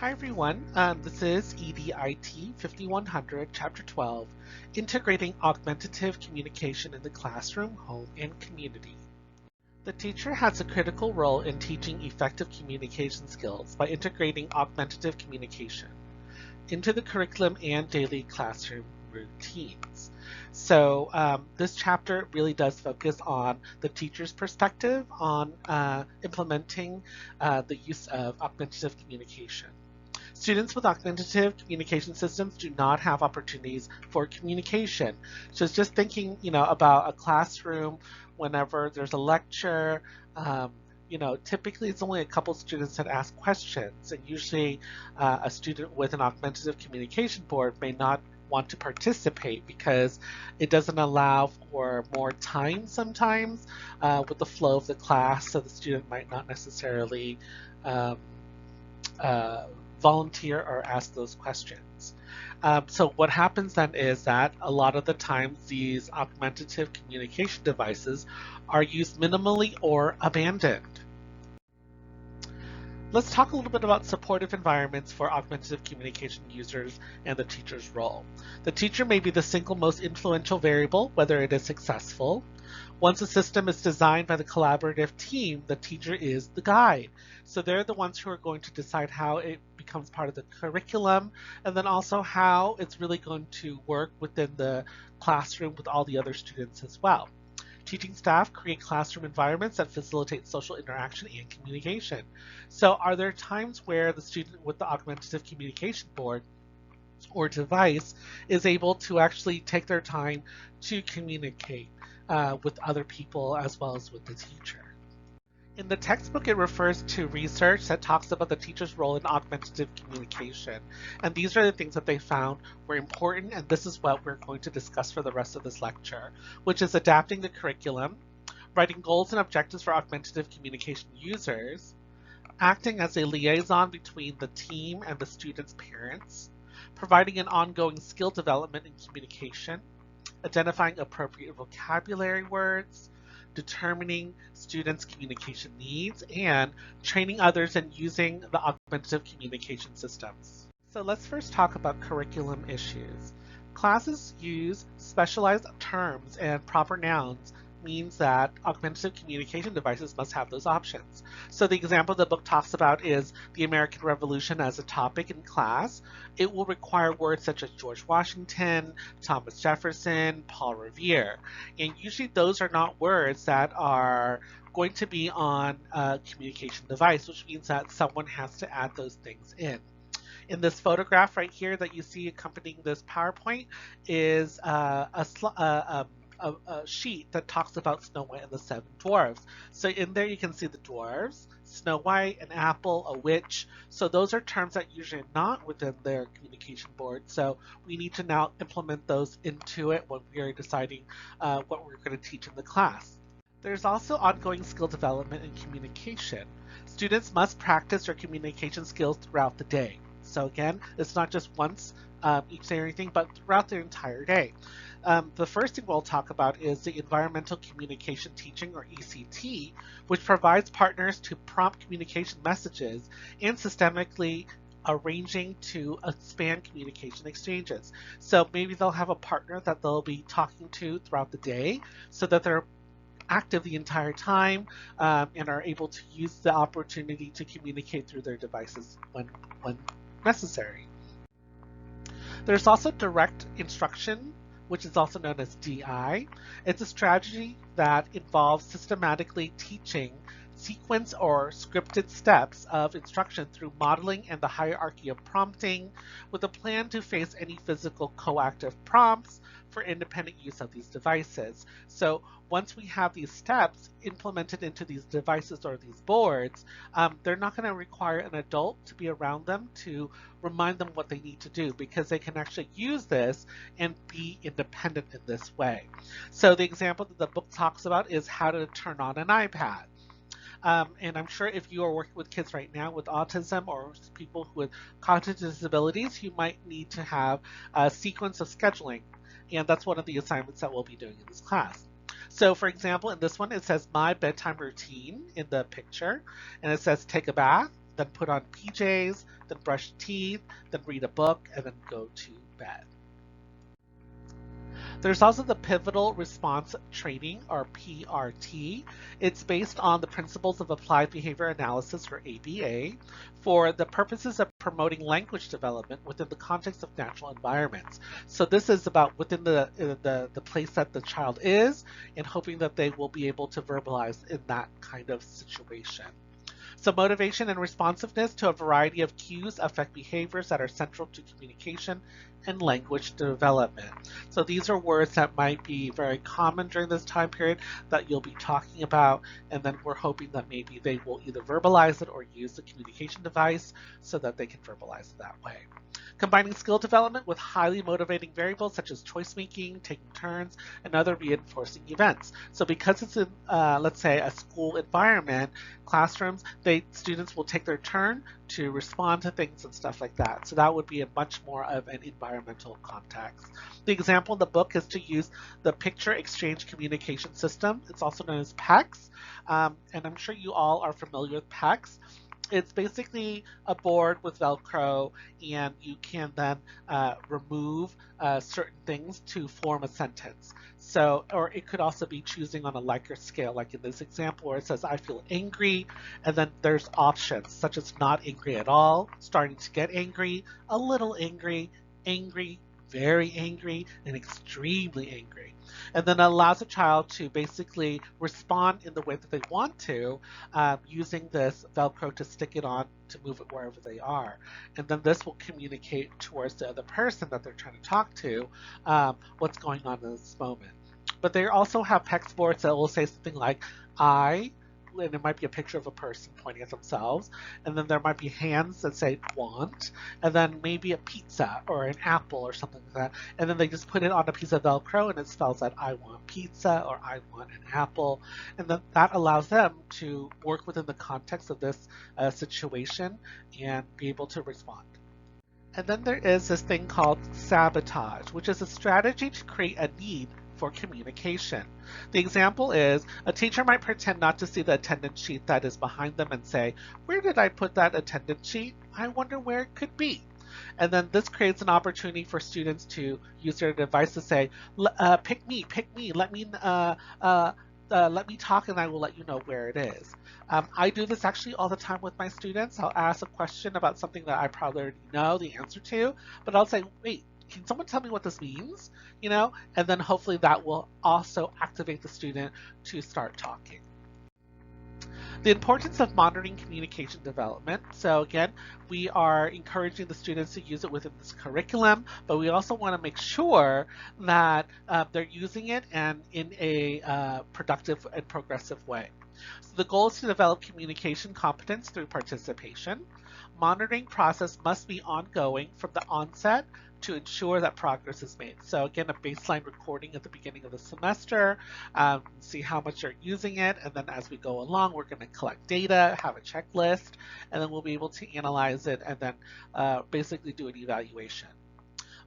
Hi everyone, this is EDIT 5100, Chapter 12, Integrating Augmentative Communication in the Classroom, Home, and Community. The teacher has a critical role in teaching effective communication skills by integrating augmentative communication into the curriculum and daily classroom routines. So this chapter really does focus on the teacher's perspective on implementing the use of augmentative communication. Students with augmentative communication systems do not have opportunities for communication. So it's just thinking, about a classroom whenever there's a lecture, typically it's only a couple students that ask questions, and usually a student with an augmentative communication board may not want to participate because it doesn't allow for more time sometimes with the flow of the class, so the student might not necessarily volunteer or ask those questions. So what happens then is that a lot of the times these augmentative communication devices are used minimally or abandoned. Let's talk a little bit about supportive environments for augmentative communication users and the teacher's role. The teacher may be the single most influential variable, whether it is successful. Once a system is designed by the collaborative team, the teacher is the guide. So they're the ones who are going to decide how it becomes part of the curriculum, and then also how it's really going to work within the classroom with all the other students as well. Teaching staff create classroom environments that facilitate social interaction and communication. So are there times where the student with the augmentative communication board or device is able to actually take their time to communicate with other people as well as with the teacher? In the textbook, it refers to research that talks about the teacher's role in augmentative communication. And these are the things that they found were important, and this is what we're going to discuss for the rest of this lecture, which is adapting the curriculum, writing goals and objectives for augmentative communication users, acting as a liaison between the team and the student's parents, providing an ongoing skill development in communication, identifying appropriate vocabulary words, determining students' communication needs, and training others in using the augmentative communication systems. So let's first talk about curriculum issues. Classes use specialized terms and proper nouns means that augmentative communication devices must have those options. So the example the book talks about is the American Revolution as a topic in class. It will require words such as George Washington, Thomas Jefferson, Paul Revere. And usually those are not words that are going to be on a communication device, which means that someone has to add those things in. In this photograph right here that you see accompanying this PowerPoint is a sheet that talks about Snow White and the Seven Dwarfs. So in there you can see the dwarves, Snow White, an apple, a witch. So those are terms that usually are not within their communication board. So we need to now implement those into it when we are deciding what we're going to teach in the class. There's also ongoing skill development and communication. Students must practice their communication skills throughout the day. So again, it's not just once each day or anything, but throughout the entire day. The first thing we'll talk about is the Environmental Communication Teaching, or ECT, which provides partners to prompt communication messages and systemically arranging to expand communication exchanges. So maybe they'll have a partner that they'll be talking to throughout the day so that they're active the entire time and are able to use the opportunity to communicate through their devices when necessary. There's also direct instruction, which is also known as DI. It's a strategy that involves systematically teaching sequence or scripted steps of instruction through modeling and the hierarchy of prompting, with a plan to face any physical coactive prompts for independent use of these devices. So once we have these steps implemented into these devices or these boards, they're not going to require an adult to be around them to remind them what they need to do, because they can actually use this and be independent in this way. So the example that the book talks about is how to turn on an iPad. And I'm sure if you are working with kids right now with autism or people with cognitive disabilities, you might need to have a sequence of scheduling. And that's one of the assignments that we'll be doing in this class. So for example, in this one, it says my bedtime routine in the picture, and it says take a bath, then put on PJs, then brush teeth, then read a book, and then go to bed. There's also the Pivotal Response Training, or PRT. It's based on the principles of applied behavior analysis, or ABA, for the purposes of promoting language development within the context of natural environments. So this is about within the place that the child is, and hoping that they will be able to verbalize in that kind of situation. So motivation and responsiveness to a variety of cues affect behaviors that are central to communication and language development. So these are words that might be very common during this time period that you'll be talking about, and then we're hoping that maybe they will either verbalize it or use the communication device so that they can verbalize it that way. Combining skill development with highly motivating variables such as choice making, taking turns, and other reinforcing events. So because it's in, let's say, a school environment, classrooms, students will take their turn to respond to things and stuff like that. So that would be a much more of an environmental context. The example in the book is to use the Picture Exchange Communication System. It's also known as PECS, and I'm sure you all are familiar with PECS. It's basically a board with Velcro, and you can then remove certain things to form a sentence. So, or it could also be choosing on a Likert scale, like in this example where it says, I feel angry, and then there's options such as not angry at all, starting to get angry, a little angry, angry, very angry, and extremely angry. And then it allows a child to basically respond in the way that they want to, using this Velcro to stick it on to move it wherever they are. And then this will communicate towards the other person that they're trying to talk to what's going on in this moment. But they also have PECS boards that will say something like, and it might be a picture of a person pointing at themselves, and then there might be hands that say want, and then maybe a pizza or an apple or something like that, and then they just put it on a piece of Velcro and it spells out I want pizza or I want an apple, and then that allows them to work within the context of this situation and be able to respond. And then there is this thing called sabotage, which is a strategy to create a need for communication. The example is a teacher might pretend not to see the attendance sheet that is behind them and say, where did I put that attendance sheet? I wonder where it could be. And then this creates an opportunity for students to use their device to say, pick me, let me talk and I will let you know where it is. I do this actually all the time with my students. I'll ask a question about something that I probably already know the answer to, but I'll say, wait, can someone tell me what this means? You know, and then hopefully that will also activate the student to start talking. The importance of monitoring communication development. So again, we are encouraging the students to use it within this curriculum, but we also want to make sure that they're using it and in a productive and progressive way. So the goal is to develop communication competence through participation. Monitoring process must be ongoing from the onset to ensure that progress is made. So again, a baseline recording at the beginning of the semester, see how much you're using it, and then as we go along, we're going to collect data, have a checklist, and then we'll be able to analyze it and then basically do an evaluation.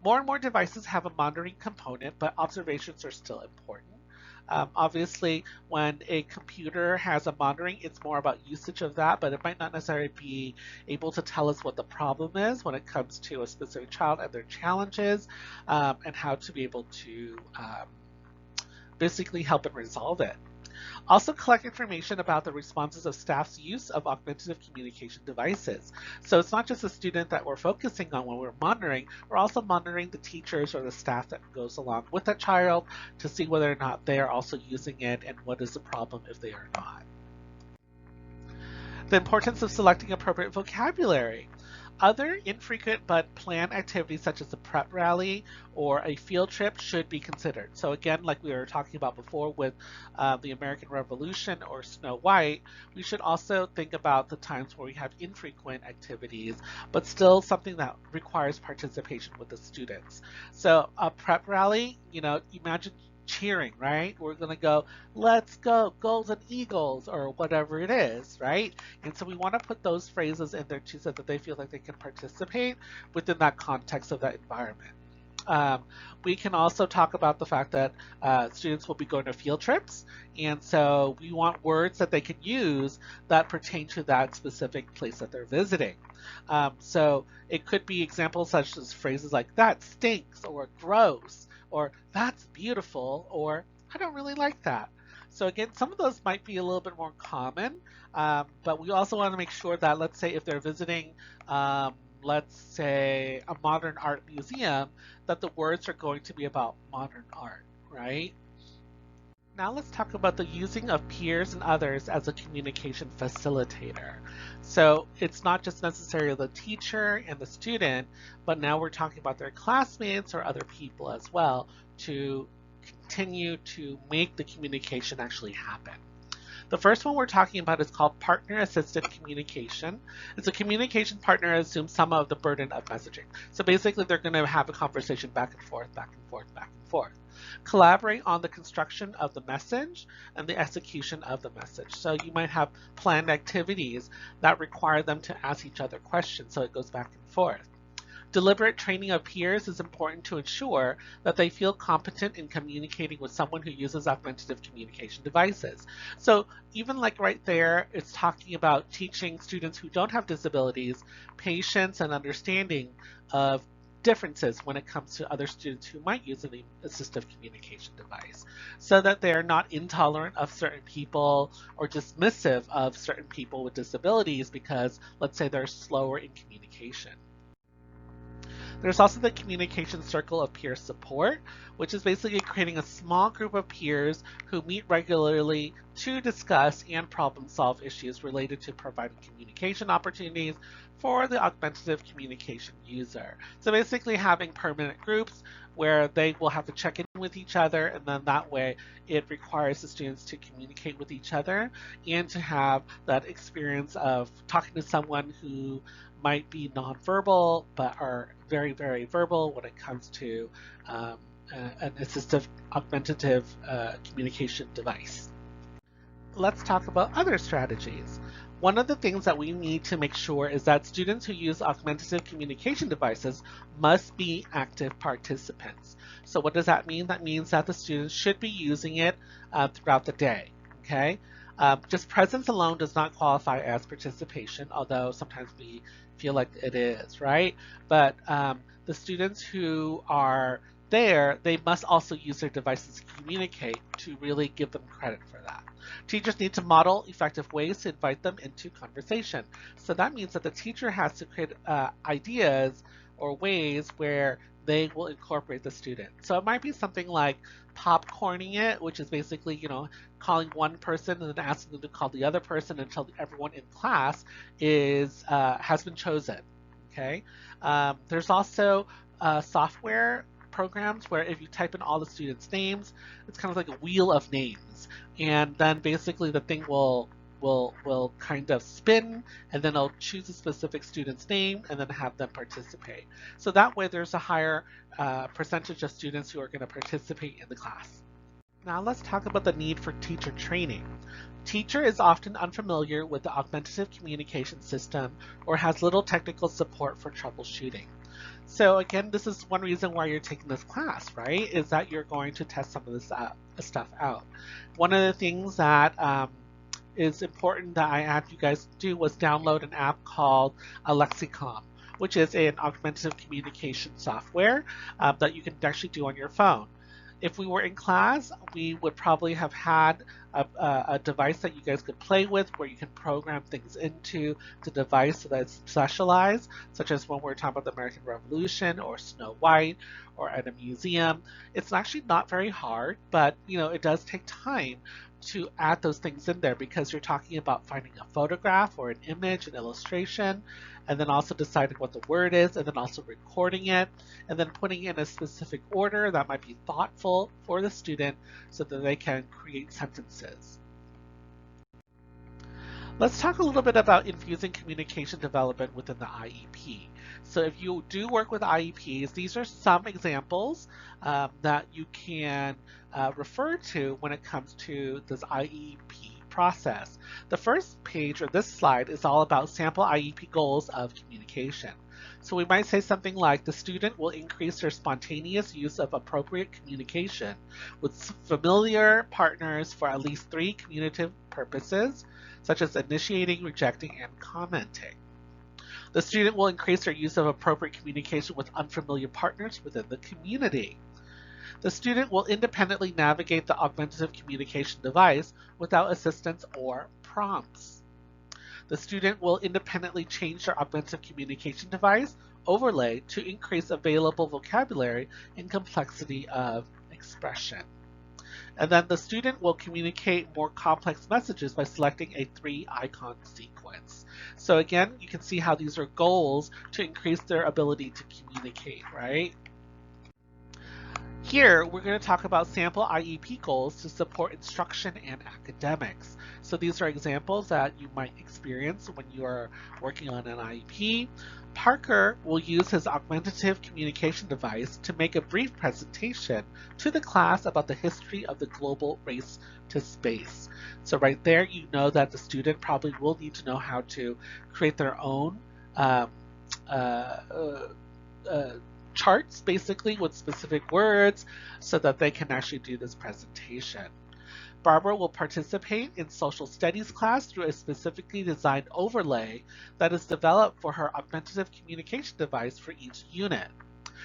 More and more devices have a monitoring component, but observations are still important. Obviously, when a computer has a monitoring, it's more about usage of that, but it might not necessarily be able to tell us what the problem is when it comes to a specific child and their challenges, and how to be able to basically help and resolve it. Also collect information about the responses of staff's use of augmentative communication devices. So it's not just the student that we're focusing on when we're monitoring, we're also monitoring the teachers or the staff that goes along with that child to see whether or not they are also using it and what is the problem if they are not. The importance of selecting appropriate vocabulary. Other infrequent but planned activities such as a prep rally or a field trip should be considered. So again, like we were talking about before with the American Revolution or Snow White, we should also think about the times where we have infrequent activities, but still something that requires participation with the students. So a prep rally, you know, imagine cheering, right? We're going to go, let's go, Golden Eagles, or whatever it is, right? And so we want to put those phrases in there too so that they feel like they can participate within that context of that environment. Um, we can also talk about the fact that students will be going to field trips, and so we want words that they can use that pertain to that specific place that they're visiting. So it could be examples such as phrases like that stinks, or gross, or that's beautiful, or I don't really like that. So again, some of those might be a little bit more common, but we also want to make sure that, let's say if they're visiting, let's say a modern art museum, that the words are going to be about modern art, right? Now let's talk about the using of peers and others as a communication facilitator. So it's not just necessarily the teacher and the student, but now we're talking about their classmates or other people as well to continue to make the communication actually happen. The first one we're talking about is called partner-assisted communication. It's a communication partner assumes some of the burden of messaging. So basically, they're going to have a conversation back and forth, back and forth, back and forth. Collaborate on the construction of the message and the execution of the message. So you might have planned activities that require them to ask each other questions, so it goes back and forth. Deliberate training of peers is important to ensure that they feel competent in communicating with someone who uses augmentative communication devices. So even like right there, it's talking about teaching students who don't have disabilities patience and understanding of differences when it comes to other students who might use an assistive communication device, so that they're not intolerant of certain people or dismissive of certain people with disabilities because, let's say, they're slower in communication. There's also the communication circle of peer support, which is basically creating a small group of peers who meet regularly to discuss and problem solve issues related to providing communication opportunities for the augmentative communication user. So basically having permanent groups where they will have to check in with each other, and then that way it requires the students to communicate with each other and to have that experience of talking to someone who might be nonverbal but are very, very verbal when it comes to an assistive augmentative communication device. Let's talk about other strategies. One of the things that we need to make sure is that students who use augmentative communication devices must be active participants. So what does that mean? That means that the students should be using it throughout the day, okay? Just presence alone does not qualify as participation, although sometimes we feel like it is, right? But the students who are there, they must also use their devices to communicate to really give them credit for that. Teachers need to model effective ways to invite them into conversation. So that means that the teacher has to create ideas or ways where they will incorporate the student. So it might be something like popcorning it, which is basically, calling one person and then asking them to call the other person until everyone in class has been chosen. Okay. There's also software programs where if you type in all the students' names, it's kind of like a wheel of names, and then basically the thing will kind of spin, and then it'll choose a specific student's name and then have them participate. So that way there's a higher percentage of students who are going to participate in the class. Now let's talk about the need for teacher training. Teacher is often unfamiliar with the augmentative communication system or has little technical support for troubleshooting. So again, this is one reason why you're taking this class, right? Is that you're going to test some of this stuff out. One of the things that is important that I had you guys do was download an app called Lexicon, which is an augmentative communication software that you can actually do on your phone. If we were in class, we would probably have had a device that you guys could play with where you can program things into the device so that it's specialized, such as when we're talking about the American Revolution or Snow White or at a museum. It's actually not very hard, but it does take time to add those things in there because you're talking about finding a photograph or an image, an illustration, and then also deciding what the word is, and then also recording it, and then putting in a specific order that might be thoughtful for the student so that they can create sentences. Let's talk a little bit about infusing communication development within the IEP. So if you do work with IEPs, these are some examples that you can refer to when it comes to this IEP process. The first page or this slide is all about sample IEP goals of communication. So we might say something like, the student will increase their spontaneous use of appropriate communication with familiar partners for at least 3 communicative purposes, such as initiating, rejecting, and commenting. The student will increase their use of appropriate communication with unfamiliar partners within the community. The student will independently navigate the augmentative communication device without assistance or prompts. The student will independently change their augmentative communication device overlay to increase available vocabulary and complexity of expression. And then the student will communicate more complex messages by selecting a 3-icon sequence. So again, you can see how these are goals to increase their ability to communicate, right? Here, we're going to talk about sample IEP goals to support instruction and academics. So these are examples that you might experience when you are working on an IEP. Parker will use his augmentative communication device to make a brief presentation to the class about the history of the global race to space. So right there, you know that the student probably will need to know how to create their own charts, basically, with specific words so that they can actually do this presentation. Barbara will participate in social studies class through a specifically designed overlay that is developed for her augmentative communication device for each unit.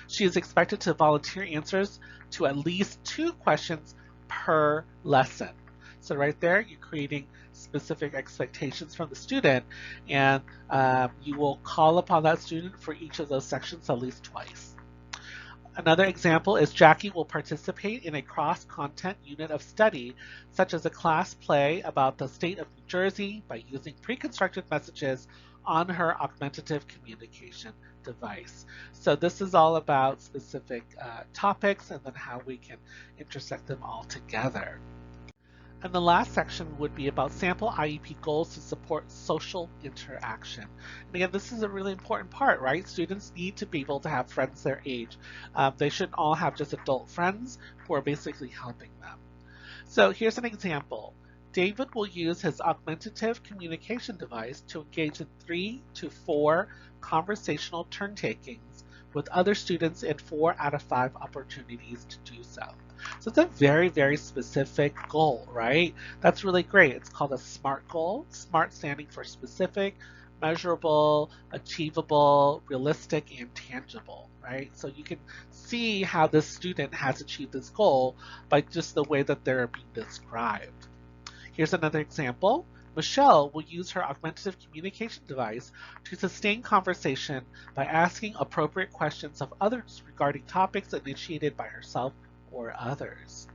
She is expected to volunteer answers to at least 2 questions per lesson. So right there, you're creating specific expectations from the student, and you will call upon that student for each of those sections at least twice. Another example is Jackie will participate in a cross-content unit of study, such as a class play about the state of New Jersey by using pre-constructed messages on her augmentative communication device. So this is all about specific topics and then how we can intersect them all together. And the last section would be about sample IEP goals to support social interaction. And again, this is a really important part, right? Students need to be able to have friends their age. They shouldn't all have just adult friends who are basically helping them. So here's an example. David will use his augmentative communication device to engage in 3 to 4 conversational turn takings with other students in 4 out of 5 opportunities to do so. So it's a very, very specific goal, right? That's really great. It's called a SMART goal. SMART standing for specific, measurable, achievable, realistic, and tangible, right? So you can see how this student has achieved this goal by just the way that they're being described. Here's another example. Michelle will use her augmentative communication device to sustain conversation by asking appropriate questions of others regarding topics initiated by herself or others.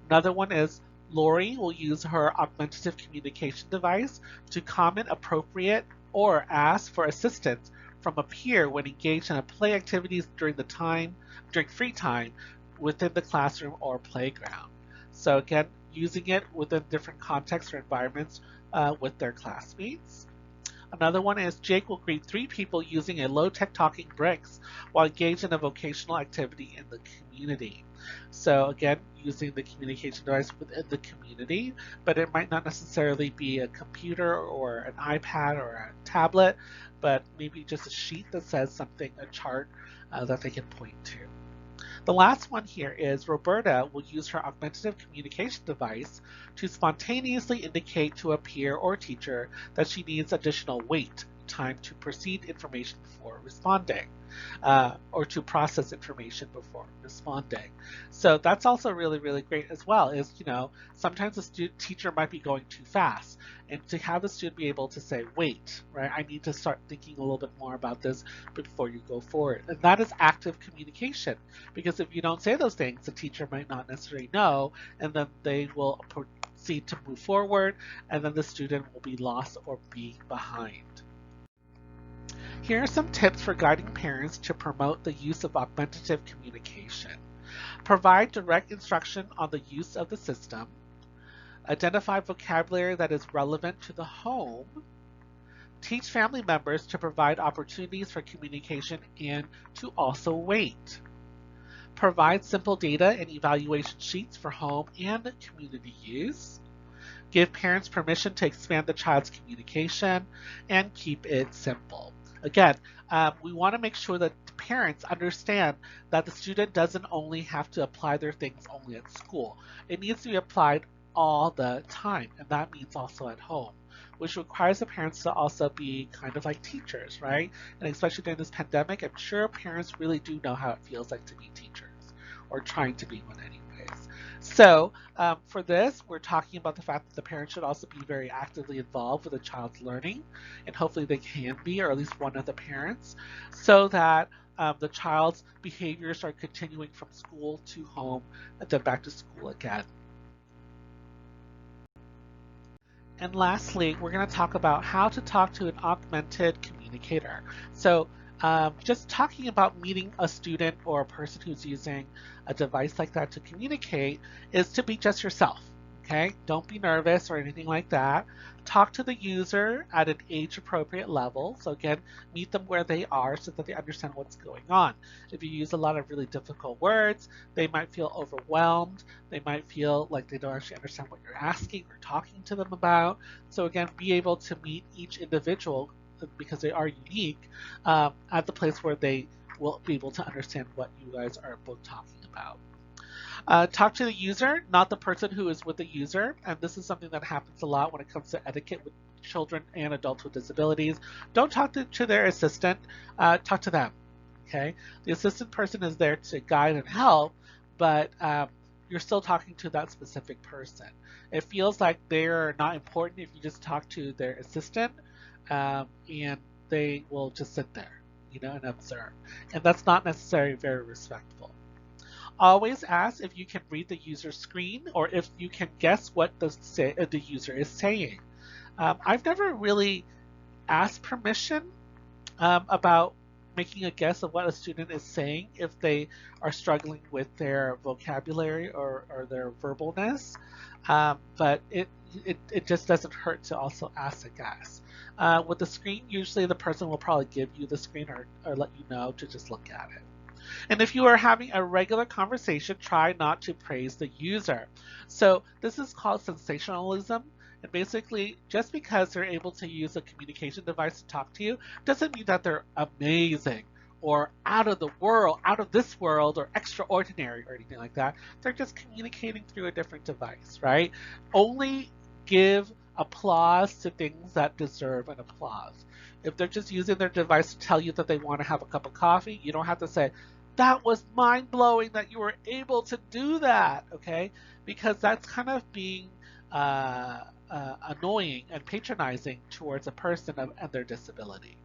Another one is Lori will use her augmentative communication device to comment appropriate or ask for assistance from a peer when engaged in a play activities during free time within the classroom or playground. So again, using it within different contexts or environments with their classmates. Another one is Jake will greet 3 people using a low-tech talking bricks while engaged in a vocational activity in the community. So again, using the communication device within the community, but it might not necessarily be a computer or an iPad or a tablet, but maybe just a sheet that says something, a chart that they can point to. The last one here is Roberta will use her augmentative communication device to spontaneously indicate to a peer or teacher that she needs additional wait time to proceed information before responding, or to process information before responding. So that's also really, really great as well, is, sometimes the teacher might be going too fast, and to have the student be able to say, wait, right, I need to start thinking a little bit more about this before you go forward. And that is active communication, because if you don't say those things, the teacher might not necessarily know, and then they will proceed to move forward, and then the student will be lost or be behind. Here are some tips for guiding parents to promote the use of augmentative communication. Provide direct instruction on the use of the system. Identify vocabulary that is relevant to the home. Teach family members to provide opportunities for communication and to also wait. Provide simple data and evaluation sheets for home and community use. Give parents permission to expand the child's communication, and keep it simple. Again, we want to make sure that parents understand that the student doesn't only have to apply their things only at school. It needs to be applied all the time, and that means also at home, which requires the parents to also be kind of like teachers, right? And especially during this pandemic, I'm sure parents really do know how it feels like to be teachers, or trying to be one anyways. So for this, we're talking about the fact that the parents should also be very actively involved with the child's learning, and hopefully they can be, or at least one of the parents, so that the child's behaviors are continuing from school to home and then back to school again. And lastly, we're going to talk about how to talk to an augmented communicator. So just talking about meeting a student or a person who's using a device like that to communicate is to be just yourself. Okay, don't be nervous or anything like that. Talk to the user at an age appropriate level. So again, meet them where they are so that they understand what's going on. If you use a lot of really difficult words, they might feel overwhelmed. They might feel like they don't actually understand what you're asking or talking to them about. So again, be able to meet each individual because they are unique at the place where they will be able to understand what you guys are both talking about. Talk to the user, not the person who is with the user. And this is something that happens a lot when it comes to etiquette with children and adults with disabilities. Don't talk to their assistant, talk to them. Okay? The assistant person is there to guide and help, but you're still talking to that specific person. It feels like they're not important if you just talk to their assistant, and they will just sit there, and observe. And that's not necessarily very respectful. Always ask if you can read the user's screen or if you can guess what the user is saying. I've never really asked permission about making a guess of what a student is saying if they are struggling with their vocabulary or their verbalness. But it just doesn't hurt to also ask a guess. With the screen, usually the person will probably give you the screen or let you know to just look at it. And if you are having a regular conversation, try not to praise the user. So this is called sensationalism. And basically, just because they're able to use a communication device to talk to you doesn't mean that they're amazing or out of the world, out of this world, or extraordinary or anything like that. They're just communicating through a different device, right? Only give applause to things that deserve an applause. If they're just using their device to tell you that they want to have a cup of coffee, you don't have to say, that was mind blowing that you were able to do that, okay? Because that's kind of being annoying and patronizing towards a person and their disability.